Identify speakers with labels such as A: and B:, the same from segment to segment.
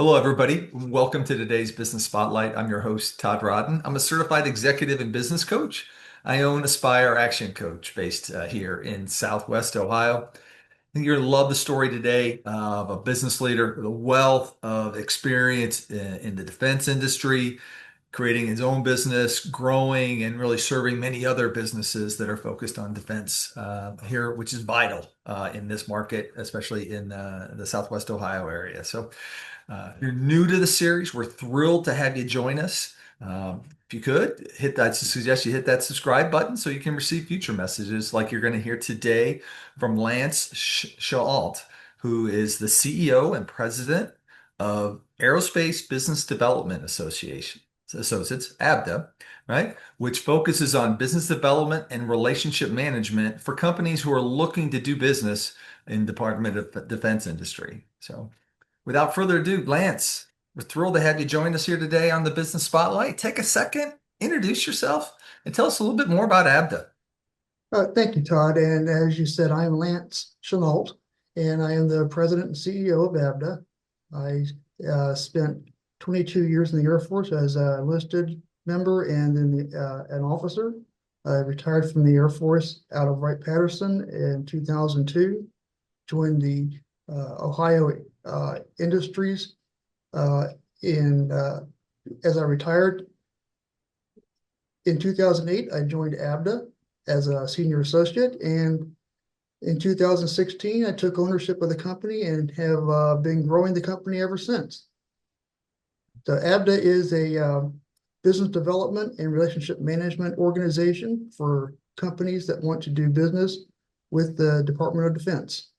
A: Hello, everybody. Welcome to today's Business Spotlight. I'm your host, Todd Rodden. I'm a certified executive and business coach. I own Aspire Action Coach based here in Southwest Ohio. I think you're going to love the story today of a business leader with a wealth of experience in the defense industry, creating his own business, growing, and really serving many other businesses that are focused on defense here, which is vital in this market, especially in the Southwest Ohio area. If you're new to the series, we're thrilled to have you join us. If you could hit that, I suggest you hit that subscribe button so you can receive future messages like you're going to hear today from Lance Chenault, who is the CEO and president of Aerospace Business Development Associates, ABDA, right? Which focuses on business development and relationship management for companies who are looking to do business in Department of Defense industry. Without further ado, Lance, we're thrilled to have you join us here today on the Business Spotlight. Take a second, introduce yourself, and tell us a little bit more about ABDA.
B: Thank you, Todd. And as you said, I'm Lance Chenault, and I am the president and CEO of ABDA. I spent 22 years in the Air Force as a enlisted member and then an officer. I retired from the Air Force out of Wright-Patterson in 2002, joined the Ohio Industries as I retired. In 2008, I joined ABDA as a senior associate, and in 2016, I took ownership of the company and have been growing the company ever since. So ABDA is a business development and relationship management organization for companies that want to do business with the Department of Defense.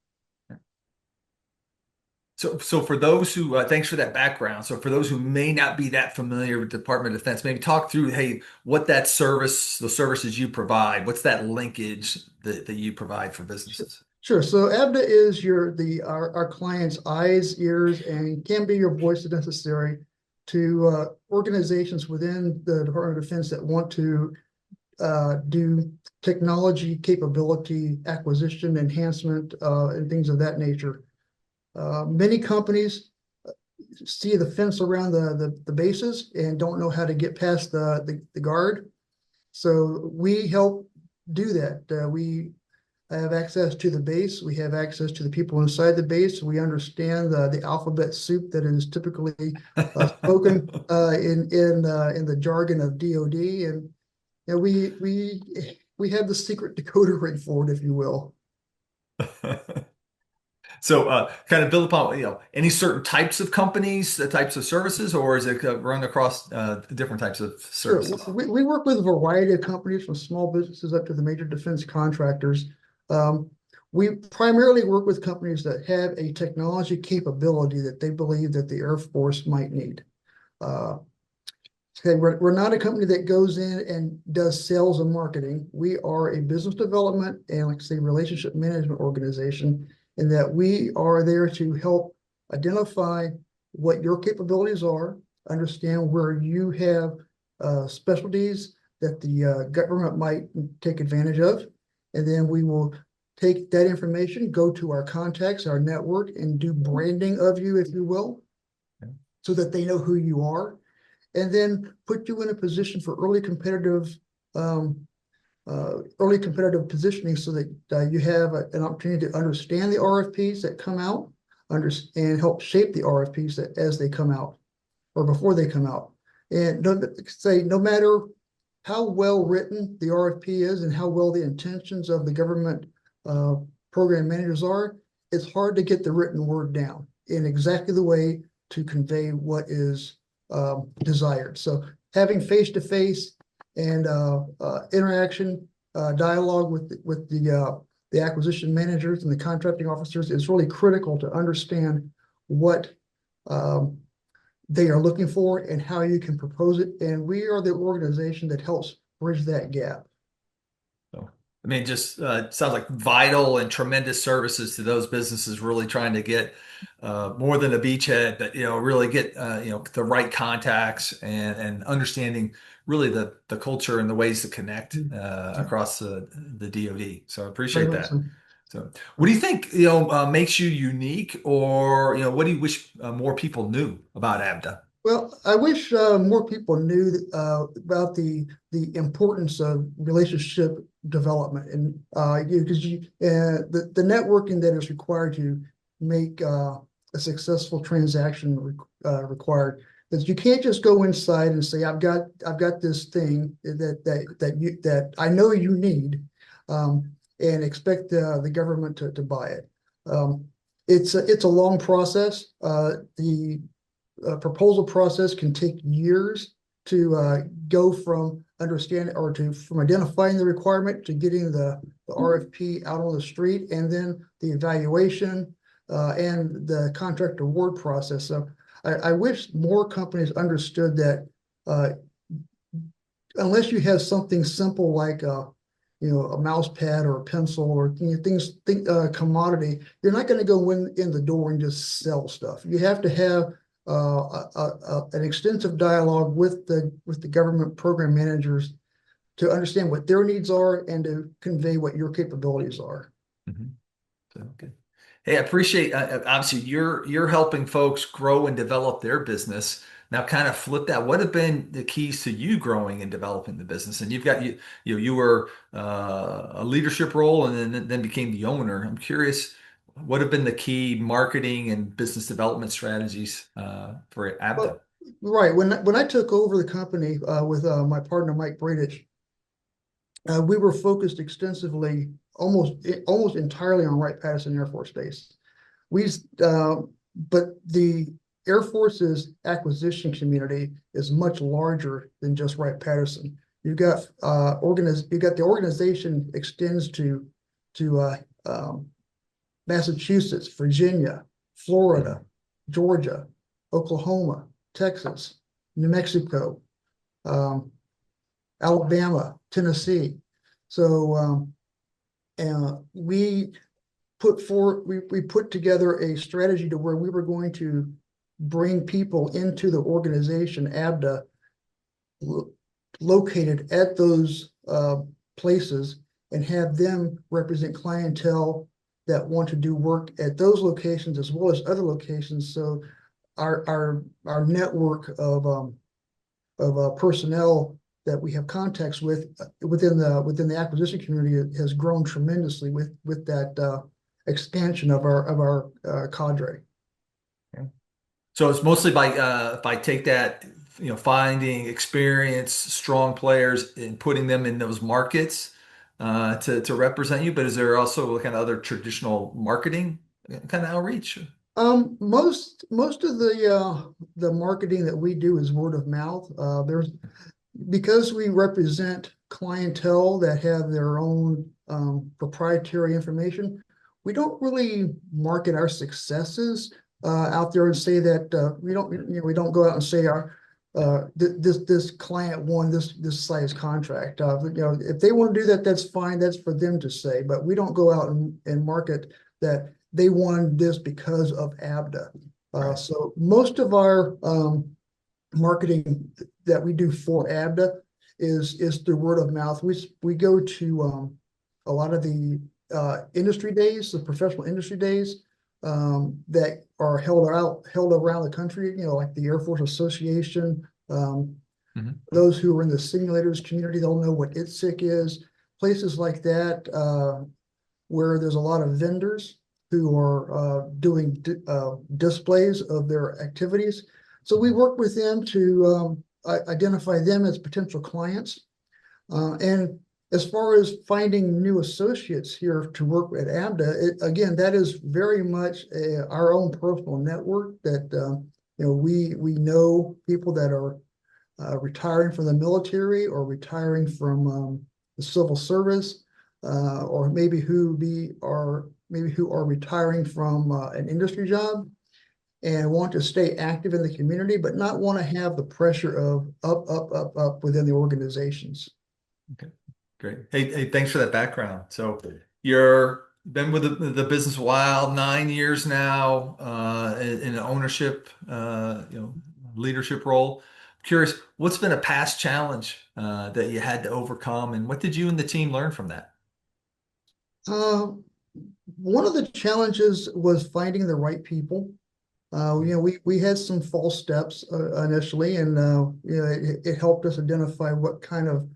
A: So for those who, thanks for that background. So for those who may not be that familiar with Department of Defense, maybe talk through, hey, what that service, the services you provide, what's that linkage that you provide for businesses?
B: Sure. So ABDA is our client's eyes, ears, and can be your voice if necessary to organizations within the Department of Defense that want to do technology capability acquisition, enhancement, and things of that nature. Many companies see the fence around the bases and don't know how to get past the guard. So we help do that. We have access to the base. We have access to the people inside the base. We understand the alphabet soup that is typically spoken in the jargon of DoD, and we have the secret decoder ring for it, if you will.
A: So, kind of build upon, any certain types of companies, the types of services, or is it run across different types of
B: Sure.
A: services?
B: We work with a variety of companies from small businesses up to the major defense contractors. We primarily work with companies that have a technology capability that they believe that the Air Force might need. Okay, we're not a company that goes in and does sales and marketing. We are a business development and, like I say, relationship management organization, in that we are there to help identify what your capabilities are, understand where you have specialties that the government might take advantage of, and then we will take that information, go to our contacts, our network, and do branding of you, if you will, so that they know who you are, and then put you in a position for early competitive positioning so that you have an opportunity to understand the RFPs that come out, and help shape the RFPs as they come out or before they come out. And no matter how well written the RFP is and how well the intentions of the government program managers are, it's hard to get the written word down in exactly the way to convey what is desired. So having face-to-face and interaction, dialogue with the acquisition managers and the contracting officers is really critical to understand what they are looking for and how you can propose it. And we are the organization that helps bridge that gap.
A: So, I mean, just sounds like vital and tremendous services to those businesses really trying to get more than a beachhead, but really get the right contacts and understanding really the culture and the ways to connect across the DoD. So I appreciate that. So, what do you think, makes you unique, or what do you wish more people knew about ABDA?
B: Well, I wish more people knew about the importance of relationship development and because the networking that is required to make a successful transaction required that you can't just go inside and say I've got this thing that I know you need and expect the government to buy it. Um, it's a long process. The proposal process can take years to go from understanding or to from identifying the requirement to getting the RFP out on the street and then the evaluation and the contract award process. So I wish more companies understood that uh, unless you have something simple like a mouse pad or a pencil or things commodity, you're not going to go in the door and just sell stuff. You have to have an extensive dialogue with the government program managers to understand what their needs are and to convey what your capabilities are.
A: Mhm. So, okay. Hey, I appreciate obviously you're helping folks grow and develop their business. Now, kind of flip that. What have been the keys to you growing and developing the business? And you were a leadership role and then became the owner. I'm curious, what have been the key marketing and business development strategies for ABDA?
B: Well, right. When I took over the company with my partner Mike Bradich, we were focused extensively, almost entirely on Wright-Patterson Air Force Base. We, uh, but the Air Force's acquisition community is much larger than just Wright-Patterson. You've got the organization extends to Massachusetts, Virginia, Florida, Georgia, Oklahoma, Texas, New Mexico, um, Alabama, Tennessee. So and we put together a strategy to where we were going to bring people into the organization ABDA located at those places and have them represent clientele that want to do work at those locations as well as other locations. So our network of personnel that we have contacts with within the acquisition community has grown tremendously with that expansion of our cadre.
A: Okay. So it's mostly by if I take that, finding experienced, strong players and putting them in those markets to represent you. But is there also kind of other traditional marketing kind of outreach?
B: Most of the marketing that we do is word of mouth. There's because we represent clientele that have their own proprietary information. We don't really market our successes out there and say that we don't go out and say our this client won this size contract. If they want to do that, that's fine. That's for them to say. But we don't go out and market that they won this because of ABDA.
A: Right.
B: So most of our marketing that we do for ABDA is through word of mouth. We go to a lot of the industry days, the professional industry days that are held around the country. Like the Air Force Association.
A: Mhm.
B: Those who are in the simulators community, they'll know what ITSIC is. Places like that where there's a lot of vendors who are doing displays of their activities. So we work with them to identify them as potential clients. And as far as finding new associates here to work at ABDA, again, that is very much our own personal network that we know people that are retiring from the military or retiring from the civil service, or maybe who are retiring from an industry job and want to stay active in the community, but not want to have the pressure of up within the organizations.
A: Okay, great. Hey, thanks for that background. So you're been with the business a while, 9 years now, in an ownership, leadership role. Curious, what's been a past challenge that you had to overcome, and what did you and the team learn from that?
B: Uh, one of the challenges was finding the right people. We had some false steps initially, and it helped us identify what kind of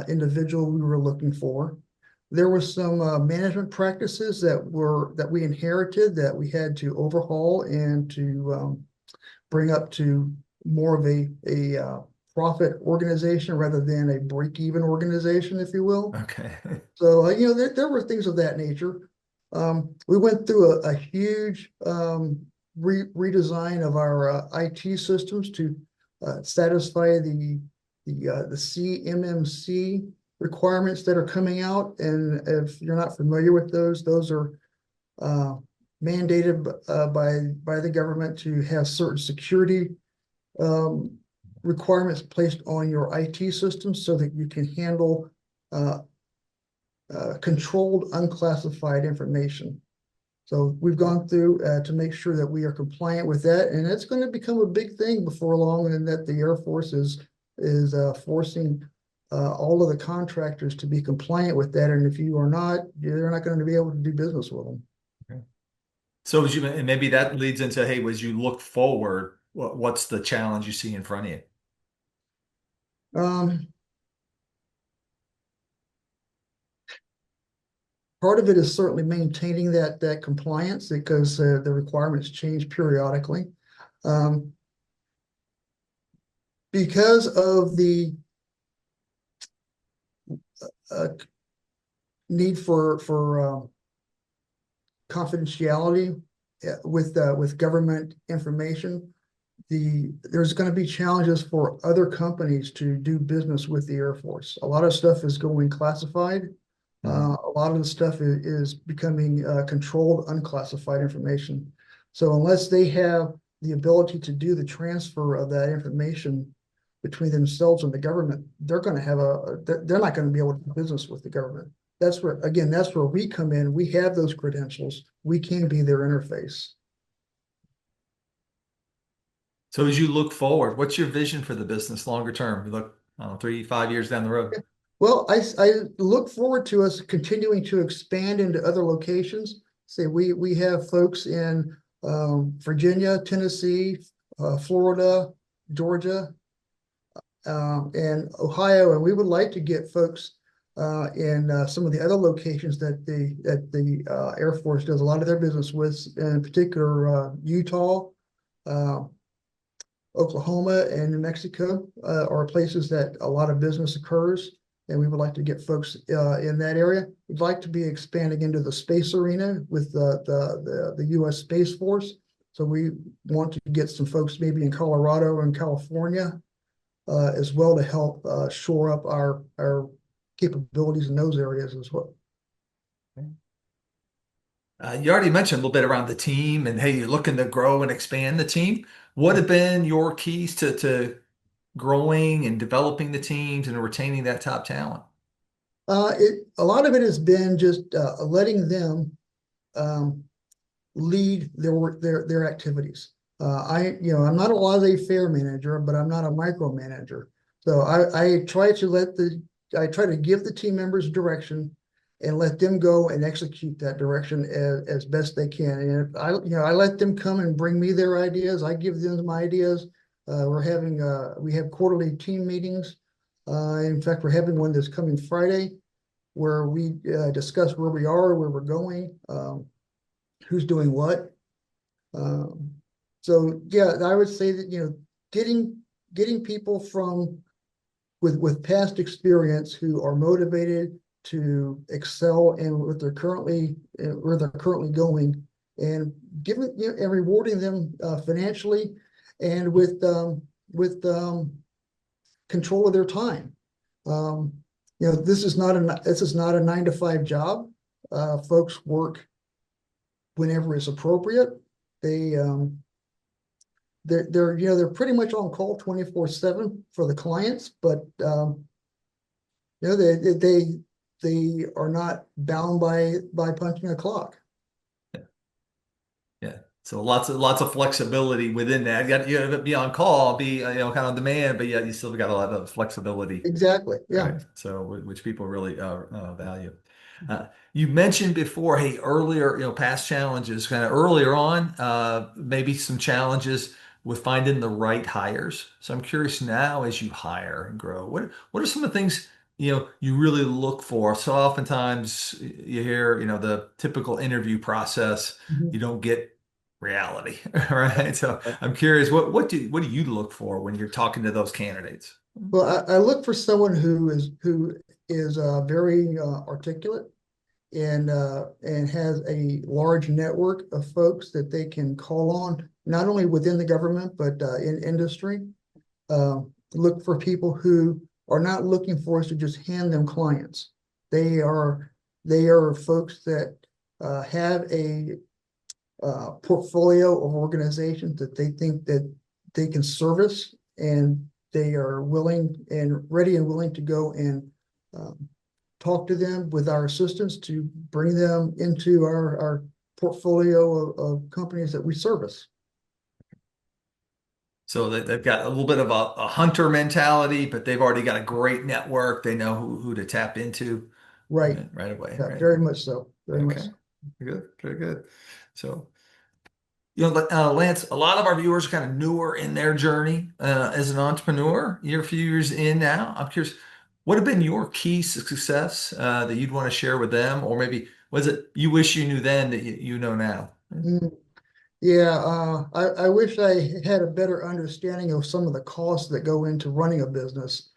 B: individual we were looking for. There were some management practices that we inherited that we had to overhaul and to bring up to more of a profit organization rather than a break-even organization, if you will.
A: Okay.
B: So, there were things of that nature. We went through a huge redesign of our IT systems to satisfy the CMMC requirements that are coming out. And if you're not familiar with those are uh, mandated by the government to have certain security um, requirements placed on your IT systems so that you can handle uh, controlled unclassified information. So we've gone through to make sure that we are compliant with that, and it's going to become a big thing before long, and that the Air Force is forcing all of the contractors to be compliant with that. And if you are not, they're not going to be able to do business with them.
A: Okay. So as you, and maybe that leads into, hey, as you look forward, what's the challenge you see in front of you?
B: Um, Part of it is certainly maintaining that compliance because the requirements change periodically. Um, because of the uh, need for confidentiality with government information, there's going to be challenges for other companies to do business with the Air Force. A lot of stuff is going classified.
A: Mhm.
B: A lot of the stuff is becoming controlled, unclassified information. So unless they have the ability to do the transfer of that information between themselves and the government, they're not going to be able to do business with the government. That's where we come in. We have those credentials. We can be their interface.
A: So as you look forward, what's your vision for the business longer term? You look, I don't know, 3, 5 years down the road.
B: Well, I look forward to us continuing to expand into other locations. Say we have folks in Virginia, Tennessee, Florida, Georgia, and Ohio, and we would like to get folks in some of the other locations that the Air Force does a lot of their business with, in particular Utah, uh, Oklahoma, and New Mexico are places that a lot of business occurs, and we would like to get folks in that area. We'd like to be expanding into the space arena with the U.S. Space Force. So we want to get some folks maybe in Colorado and California as well to help shore up our capabilities in those areas as well.
A: You already mentioned a little bit around the team and hey, you're looking to grow and expand the team. What have been your keys to growing and developing the teams and retaining that top talent?
B: A lot of it has been just letting them um, lead their activities. I'm not a laissez-faire manager, but I'm not a micromanager. So I try to give the team members direction and let them go and execute that direction as best they can. And I let them come and bring me their ideas. I give them my ideas. We have quarterly team meetings. In fact, we're having one this coming Friday where we discuss where we are, where we're going, who's doing what. Um, so yeah, I would say that getting getting people from with past experience who are motivated to excel in what they're currently where they're currently going, and giving and rewarding them financially and with control of their time. Um, this is not a 9 to 5 job. Folks work whenever it's appropriate. They they're pretty much on call 24/7 for the clients, but you know they are not bound by punching a clock.
A: Yeah. So lots of flexibility within that. You got to be on call, be kind of on demand, but yet you still got a lot of flexibility,
B: Exactly. Yeah.
A: right? So which people really value. You mentioned before, hey, earlier, past challenges, kind of earlier on, maybe some challenges with finding the right hires. So I'm curious now, as you hire and grow, what are some of the things, you really look for? So oftentimes you hear, the typical interview process,
B: Mhm.
A: you don't get reality, right? So I'm curious, what do you look for when you're talking to those candidates?
B: Well, I look for someone who is very articulate and has a large network of folks that they can call on, not only within the government but in industry. Uh, Look for people who are not looking for us to just hand them clients. They are they are folks that have a portfolio of organizations that they think that they can service, and they are willing and ready and willing to go and um, talk to them with our assistance to bring them into our portfolio of companies that we service.
A: So they've got a little bit of a hunter mentality, but they've already got a great network. They know who to tap into
B: Right.
A: right away,
B: Yeah,
A: right?
B: very much so. Very much
A: Okay,
B: so.
A: good, very good. So, Lance, a lot of our viewers are kind of newer in their journey as an entrepreneur. You're a few years in now. I'm curious, what have been your keys to success that you'd want to share with them, or maybe was it you wish you knew then that you know now?
B: Mm. Yeah, I wish I had a better understanding of some of the costs that go into running a business.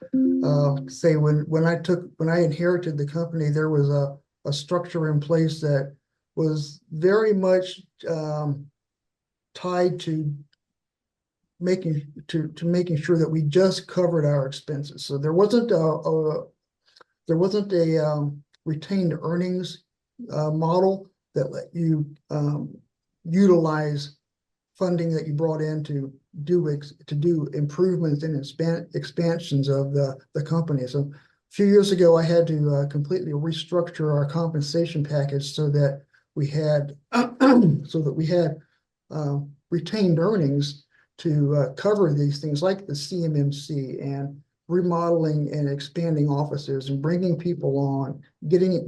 B: Say when I inherited the company, there was a structure in place that was very much tied to making sure that we just covered our expenses. So there wasn't a retained earnings model that let you utilize funding that you brought in to do improvements and expansions of the company. So a few years ago, I had to completely restructure our compensation package so that we had uh, retained earnings to cover these things like the CMMC and remodeling and expanding offices and bringing people on, getting it,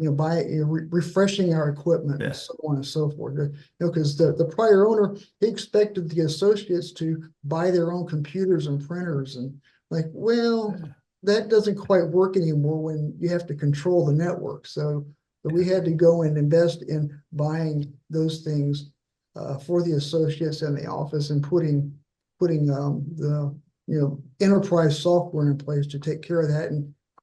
B: refreshing our equipment and
A: Yeah,
B: so on and so forth. Because the prior owner, he expected the associates to buy their own computers and printers, and like, well,
A: yeah,
B: that doesn't quite work anymore when you have to control the network. So we
A: yeah.
B: had to go and invest in buying those things for the associates in the office and putting the enterprise software in place to take care of that.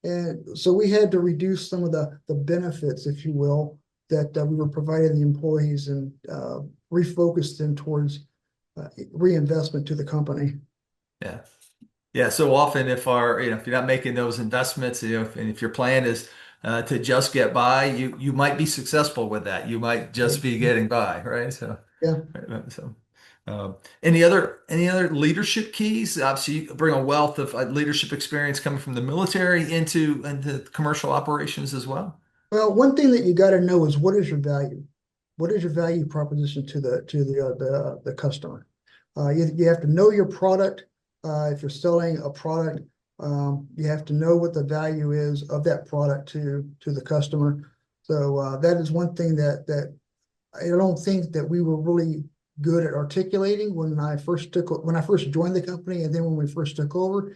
B: And so we had to reduce some of the benefits, if you will, that we were providing the employees and refocus them towards reinvestment to the company.
A: Yeah. Yeah, so often if you're not making those investments, and if your plan is to just get by, you might be successful with that. You might just
B: Right.
A: be getting by, right? So,
B: Yeah.
A: so any other leadership keys? Obviously, you bring a wealth of leadership experience coming from the military into commercial operations as well.
B: Well, one thing that you got to know is what is your value? What is your value proposition to the customer? You have to know your product. If you're selling a product, you have to know what the value is of that product to the customer. So that is one thing that I don't think that we were really good at articulating when I first joined the company, and then when we first took over.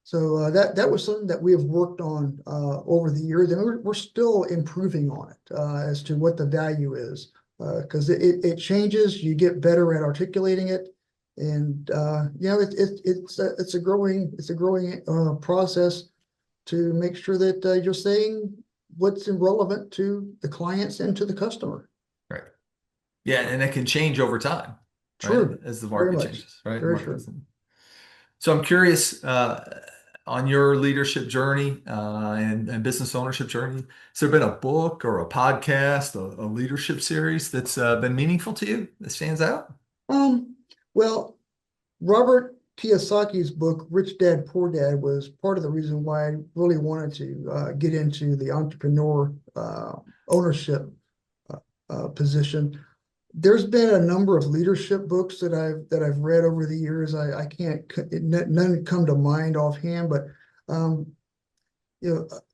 B: So that was something that we have worked on over the years, and we're still improving on it as to what the value is, because it changes. You get better at articulating it, and it's a growing process to make sure that you're saying what's relevant to the clients and to the customer.
A: Right. Yeah, and it can change over time, right?
B: True,
A: As the
B: very
A: market
B: much,
A: changes, right? The
B: very
A: market
B: true.
A: doesn't. So I'm curious on your leadership journey and business ownership journey. Has there been a book or a podcast, a leadership series that's been meaningful to you that stands out?
B: Um, well, Robert Kiyosaki's book, Rich Dad, Poor Dad, was part of the reason why I really wanted to get into the entrepreneur ownership position. There's been a number of leadership books that I've read over the years. I can't none come to mind offhand, but um,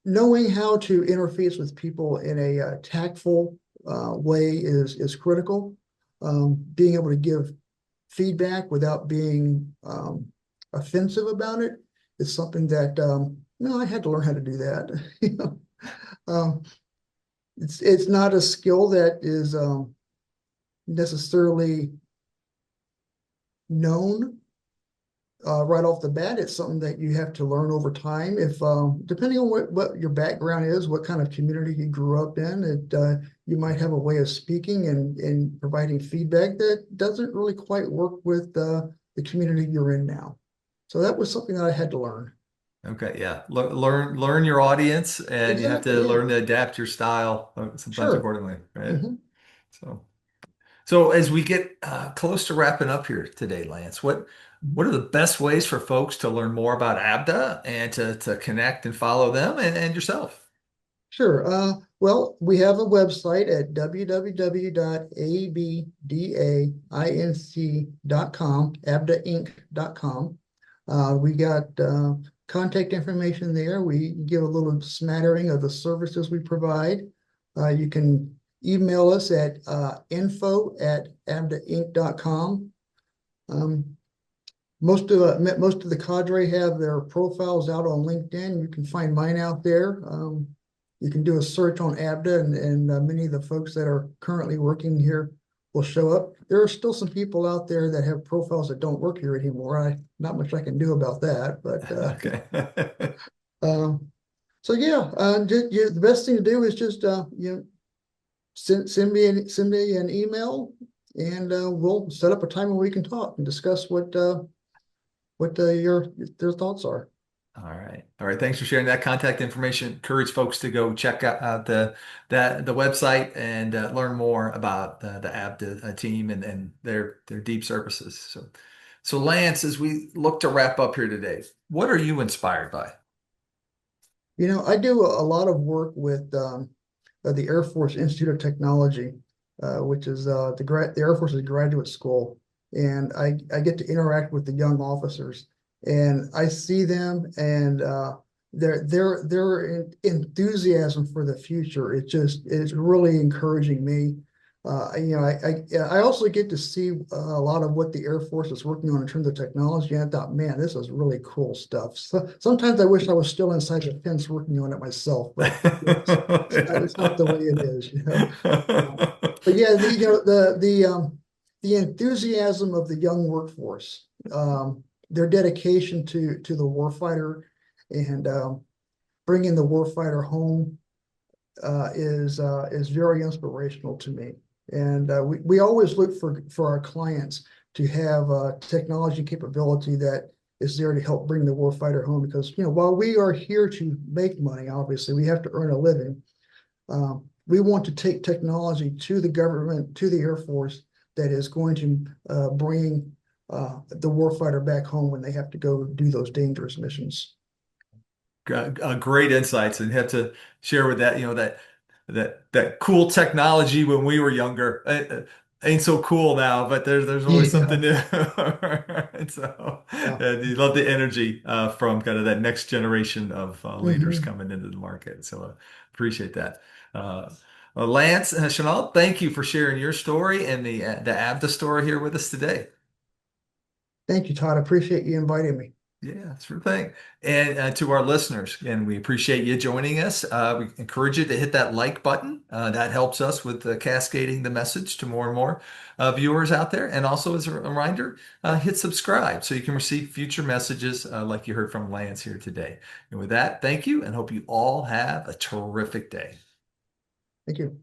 B: knowing how to interface with people in a tactful way is critical. Being able to give feedback without being offensive about it is something that I had to learn how to do that. You know, um, it's not a skill that is necessarily known right off the bat. It's something that you have to learn over time. If depending on what your background is, what kind of community you grew up in, you might have a way of speaking and providing feedback that doesn't really quite work with the community you're in now. So that was something that I had to learn.
A: Okay, yeah. Learn your audience, and you have
B: Exactly.
A: to
B: Yeah.
A: learn to adapt your style sometimes
B: Sure.
A: accordingly, right?
B: Hmm.
A: So. So as we get close to wrapping up here today, Lance, what are the best ways for folks to learn more about ABDA and to connect and follow them and yourself?
B: Sure. Well, we have a website at www.abdainc.com, abdainc.com. We got contact information there. We give a little smattering of the services we provide. You can email us at info@abdainc.com. Um, most of the cadre have their profiles out on LinkedIn. You can find mine out there. You can do a search on ABDA, and many of the folks that are currently working here will show up. There are still some people out there that have profiles that don't work here anymore. Not much I can do about that, but
A: Okay.
B: um, so yeah, the best thing to do is just send me an email, and we'll set up a time when we can talk and discuss what your thoughts are.
A: All right. All right. Thanks for sharing that contact information. Encourage folks to go check out the website and learn more about the ABDA team and their deep services. So Lance, as we look to wrap up here today, what are you inspired by?
B: I do a lot of work with the Air Force Institute of Technology, which is the Air Force's graduate school, and I get to interact with the young officers, and I see them and their enthusiasm for the future. It's really encouraging me. I also get to see a lot of what the Air Force is working on in terms of technology. And I thought, man, this is really cool stuff. So sometimes I wish I was still inside the fence working on it myself, but it's not the way it is. But yeah, the enthusiasm of the young workforce, their dedication to the warfighter, and bringing the warfighter home is very inspirational to me. And we always look for our clients to have technology capability that is there to help bring the warfighter home. Because while we are here to make money, obviously we have to earn a living. We want to take technology to the government, to the Air Force, that is going to bring the warfighter back home when they have to go do those dangerous missions.
A: Great insights and have to share with that, that cool technology when we were younger. Ain't so cool now, but there's always
B: Yeah,
A: something new. And so,
B: yeah.
A: and you love the energy from kind of that next generation of leaders
B: Hmm.
A: coming into the market. So appreciate that. Uh, Lance Chenault, thank you for sharing your story and the ABDA story here with us today.
B: Thank you, Todd. I appreciate you inviting me.
A: Yeah, sure thing. And to our listeners, again, we appreciate you joining us. We encourage you to hit that like button. That helps us with cascading the message to more and more viewers out there. And also, as a reminder, hit subscribe so you can receive future messages like you heard from Lance here today. And with that, thank you and hope you all have a terrific day.
B: Thank you.